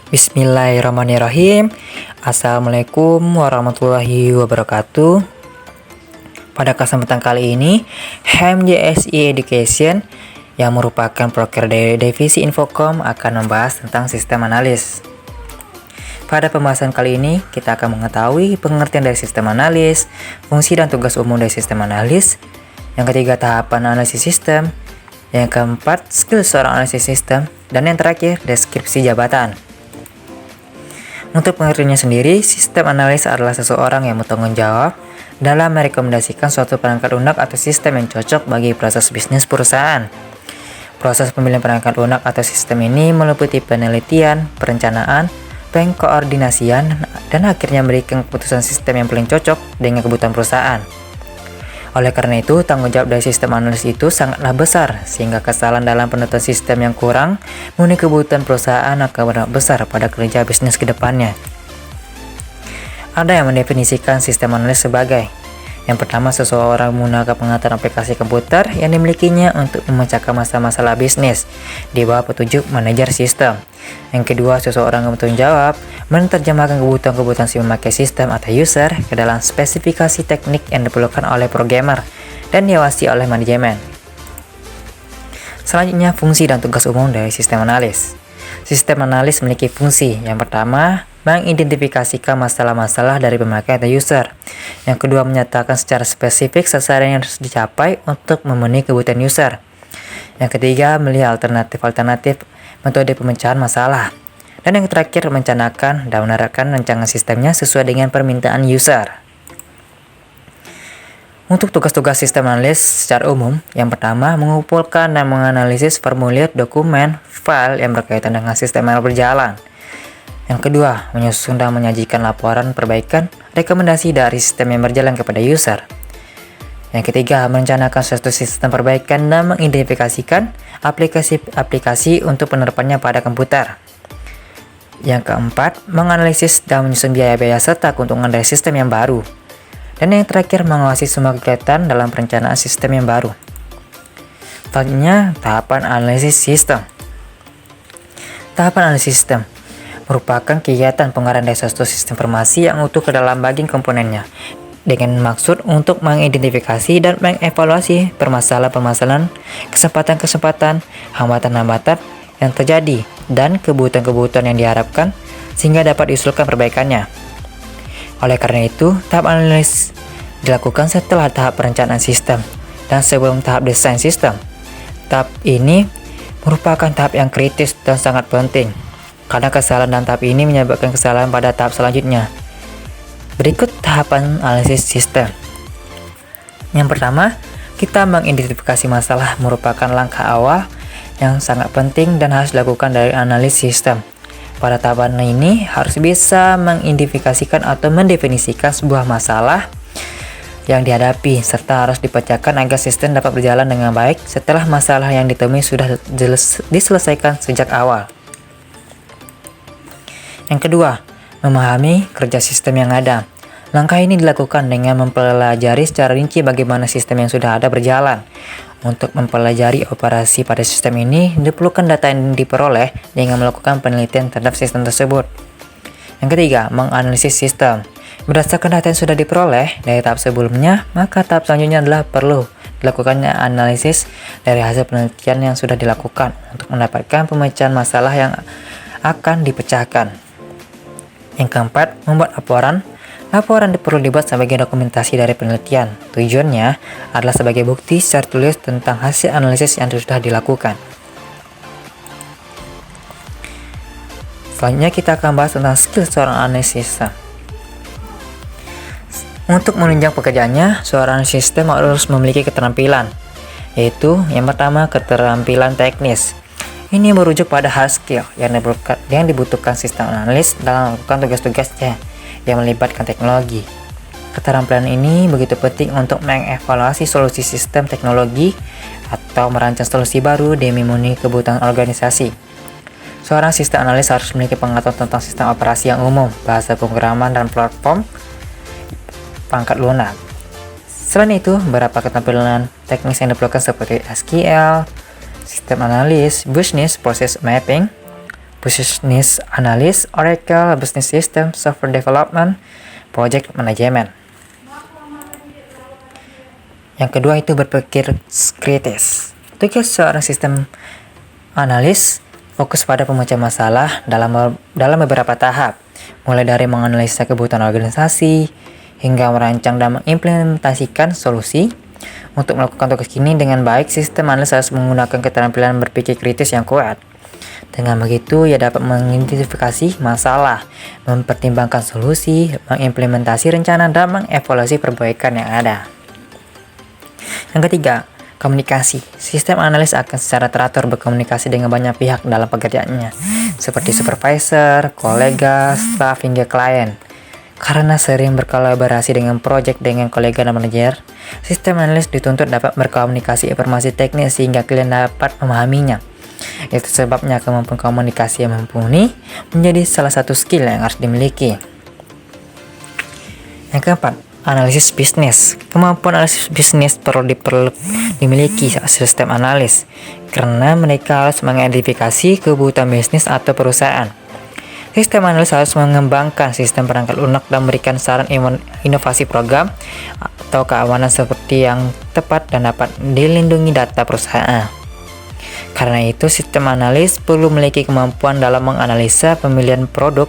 Bismillahirrahmanirrahim. Assalamualaikum warahmatullahi wabarakatuh. Pada kesempatan kali ini, HMJSI Education yang merupakan proker dari Divisi Infocom akan membahas tentang sistem analis. Pada pembahasan kali ini, kita akan mengetahui pengertian dari sistem analis, fungsi dan tugas umum dari sistem analis, yang ketiga tahapan analisis sistem, yang keempat skill seorang analisis sistem, dan yang terakhir deskripsi jabatan. Untuk pengertiannya sendiri, sistem analis adalah seseorang yang bertanggung jawab dalam merekomendasikan suatu perangkat lunak atau sistem yang cocok bagi proses bisnis perusahaan. Proses pemilihan perangkat lunak atau sistem ini meliputi penelitian, perencanaan, pengkoordinasian, dan akhirnya memberikan keputusan sistem yang paling cocok dengan kebutuhan perusahaan. Oleh karena itu, tanggung jawab dari sistem analis itu sangatlah besar, sehingga kesalahan dalam penentuan sistem yang kurang memenuhi kebutuhan perusahaan akan berdampak besar pada kerja bisnis ke depannya. Ada yang mendefinisikan sistem analis sebagai: yang pertama, seseorang menggunakan pengetahuan aplikasi komputer yang dimilikinya untuk memecahkan masalah-masalah bisnis di bawah petunjuk manajer sistem. Yang kedua, seseorang yang bertanggung jawab menerjemahkan kebutuhan-kebutuhan si memakai sistem atau user ke dalam spesifikasi teknik yang diperlukan oleh programmer dan diawasi oleh manajemen. Selanjutnya, fungsi dan tugas umum dari sistem analis. Sistem analis memiliki fungsi. Yang pertama, mengidentifikasikan masalah-masalah dari pemakai atau user. Yang kedua, menyatakan secara spesifik sasaran yang harus dicapai untuk memenuhi kebutuhan user. Yang ketiga, melihat alternatif-alternatif metode pemecahan masalah. Dan yang terakhir, merencanakan dan menerapkan rancangan sistemnya sesuai dengan permintaan user. Untuk tugas-tugas sistem analis secara umum, yang pertama, mengumpulkan dan menganalisis formulir, dokumen, file yang berkaitan dengan sistem yang berjalan. Yang kedua, menyusun dan menyajikan laporan perbaikan rekomendasi dari sistem yang berjalan kepada user. Yang ketiga, merencanakan suatu sistem perbaikan dan mengidentifikasikan aplikasi-aplikasi untuk penerapannya pada komputer. Yang keempat, menganalisis dan menyusun biaya-biaya serta keuntungan dari sistem yang baru. Dan yang terakhir, mengawasi semua kegiatan dalam perencanaan sistem yang baru. Selanjutnya, tahapan analisis sistem. Tahapan analisis sistem merupakan kegiatan pengarahan dari suatu sistem informasi yang utuh ke dalam bagian komponennya, dengan maksud untuk mengidentifikasi dan mengevaluasi permasalahan-permasalahan, kesempatan-kesempatan, hambatan-hambatan yang terjadi, dan kebutuhan-kebutuhan yang diharapkan sehingga dapat diusulkan perbaikannya. Oleh karena itu, tahap analis dilakukan setelah tahap perencanaan sistem dan sebelum tahap desain sistem. Tahap ini merupakan tahap yang kritis dan sangat penting, karena kesalahan dalam tahap ini menyebabkan kesalahan pada tahap selanjutnya. Berikut tahapan analisis sistem. Yang pertama, kita mengidentifikasi masalah merupakan langkah awal yang sangat penting dan harus dilakukan dari analis sistem. Pada tahapan ini harus bisa mengidentifikasikan atau mendefinisikan sebuah masalah yang dihadapi serta harus dipecahkan agar sistem dapat berjalan dengan baik setelah masalah yang ditemui sudah diselesaikan sejak awal. Yang kedua, memahami kerja sistem yang ada. Langkah ini dilakukan dengan mempelajari secara rinci bagaimana sistem yang sudah ada berjalan. Untuk mempelajari operasi pada sistem ini, diperlukan data yang diperoleh dengan melakukan penelitian terhadap sistem tersebut. Yang ketiga, menganalisis sistem. Berdasarkan data yang sudah diperoleh dari tahap sebelumnya, maka tahap selanjutnya adalah perlu dilakukannya analisis dari hasil penelitian yang sudah dilakukan untuk mendapatkan pemecahan masalah yang akan dipecahkan. Yang keempat, membuat laporan. Laporan perlu dibuat sebagai dokumentasi dari penelitian. Tujuannya adalah sebagai bukti secara tulis tentang hasil analisis yang sudah dilakukan. Selanjutnya kita akan bahas tentang skill seorang analisis sistem. Untuk menunjang pekerjaannya, seorang analis sistem harus memiliki keterampilan, yaitu yang pertama, keterampilan teknis. Ini merujuk pada hard skill yang dibutuhkan sistem analis dalam melakukan tugas-tugasnya yang melibatkan teknologi. Keterampilan ini begitu penting untuk mengevaluasi solusi sistem teknologi atau merancang solusi baru demi memenuhi kebutuhan organisasi. Seorang sistem analis harus memiliki pengetahuan tentang sistem operasi yang umum, bahasa pemrograman, dan platform perangkat lunak. Selain itu, beberapa keterampilan teknis yang diperlukan seperti SQL, sistem analis, business process mapping, Business Analyst, Oracle, Business System, Software Development, Project Management. Yang kedua itu berpikir kritis. Tugas seorang sistem analis fokus pada pemecahan masalah dalam beberapa tahap, mulai dari menganalisa kebutuhan organisasi hingga merancang dan mengimplementasikan solusi. Untuk melakukan tugas ini dengan baik, sistem analis harus menggunakan keterampilan berpikir kritis yang kuat. Dengan begitu, ia dapat mengidentifikasi masalah, mempertimbangkan solusi, mengimplementasi rencana, dan mengevaluasi perbaikan yang ada. Yang ketiga, komunikasi. Sistem analis akan secara teratur berkomunikasi dengan banyak pihak dalam pekerjaannya, seperti supervisor, kolega, staf, hingga klien. Karena sering berkolaborasi dengan proyek dengan kolega dan manajer, sistem analis dituntut dapat berkomunikasi informasi teknis sehingga klien dapat memahaminya. Itu sebabnya kemampuan komunikasi yang mumpuni menjadi salah satu skill yang harus dimiliki. Yang keempat, analisis bisnis. Kemampuan analisis bisnis perlu dimiliki sistem analis karena mereka harus mengidentifikasi kebutuhan bisnis atau perusahaan. Sistem analis harus mengembangkan sistem perangkat lunak dan memberikan saran inovasi program atau keamanan seperti yang tepat dan dapat dilindungi data perusahaan. Karena itu, sistem analis perlu memiliki kemampuan dalam menganalisa pemilihan produk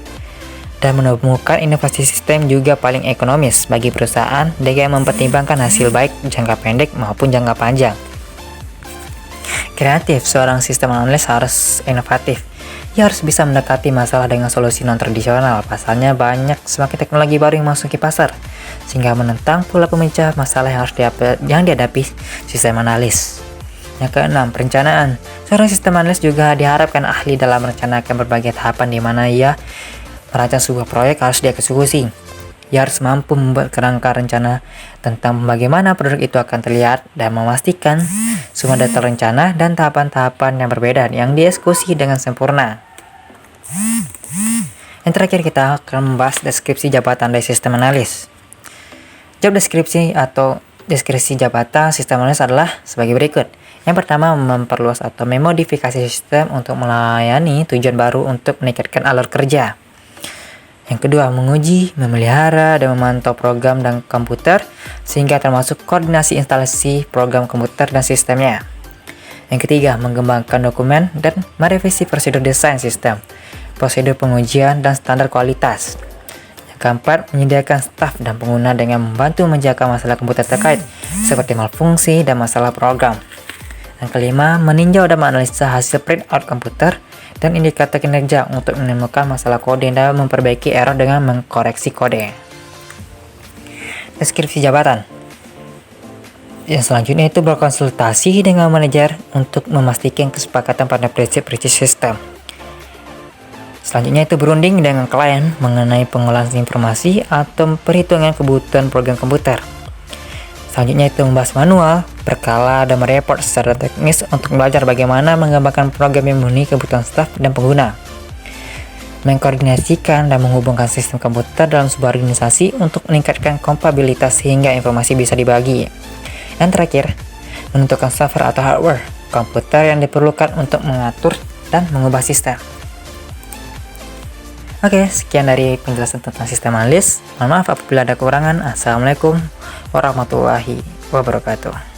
dan menemukan inovasi sistem juga paling ekonomis bagi perusahaan dengan mempertimbangkan hasil baik jangka pendek maupun jangka panjang. Kreatif, seorang sistem analis harus inovatif. Ia harus bisa mendekati masalah dengan solusi non-tradisional. Pasalnya banyak semakin teknologi baru yang masuk ke pasar, sehingga menentang pula pemecah masalah yang dihadapi sistem analis. Yang keenam, perencanaan. Seorang sistem analis juga diharapkan ahli dalam merencanakan berbagai tahapan di mana ia merancang sebuah proyek harus dieksekusi. Ia harus mampu membuat kerangka rencana tentang bagaimana produk itu akan terlihat dan memastikan semua detail rencana dan tahapan-tahapan yang berbeda yang dieksekusi dengan sempurna. Yang terakhir, kita akan membahas deskripsi jabatan dari sistem analis. Job deskripsi atau deskripsi jabatan sistem analis adalah sebagai berikut. Yang pertama, memperluas atau memodifikasi sistem untuk melayani tujuan baru untuk meningkatkan alur kerja. Yang kedua, menguji, memelihara, dan memantau program dan komputer sehingga termasuk koordinasi instalasi program komputer dan sistemnya. Yang ketiga, mengembangkan dokumen dan merevisi prosedur desain sistem, prosedur pengujian, dan standar kualitas. Yang keempat, menyediakan staf dan pengguna dengan membantu menjaga masalah komputer terkait seperti malfungsi dan masalah program. Yang kelima, meninjau dan menganalisa hasil printout komputer dan indikator kinerja untuk menemukan masalah kode dan memperbaiki error dengan mengkoreksi kode. Deskripsi jabatan. Yang selanjutnya itu berkonsultasi dengan manajer untuk memastikan kesepakatan pada prinsip-prinsip sistem. Selanjutnya itu berunding dengan klien mengenai pengolahan informasi atau perhitungan kebutuhan program komputer. Selanjutnya itu membahas manual, berkala, dan mereport secara teknis untuk belajar bagaimana mengembangkan program yang memenuhi kebutuhan staf dan pengguna. Mengkoordinasikan dan menghubungkan sistem komputer dalam sebuah organisasi untuk meningkatkan kompatibilitas sehingga informasi bisa dibagi. Yang terakhir, menentukan software atau hardware komputer yang diperlukan untuk mengatur dan mengubah sistem. Oke, sekian dari penjelasan tentang sistem analis. Mohon maaf apabila ada kekurangan. Assalamualaikum warahmatullahi wabarakatuh.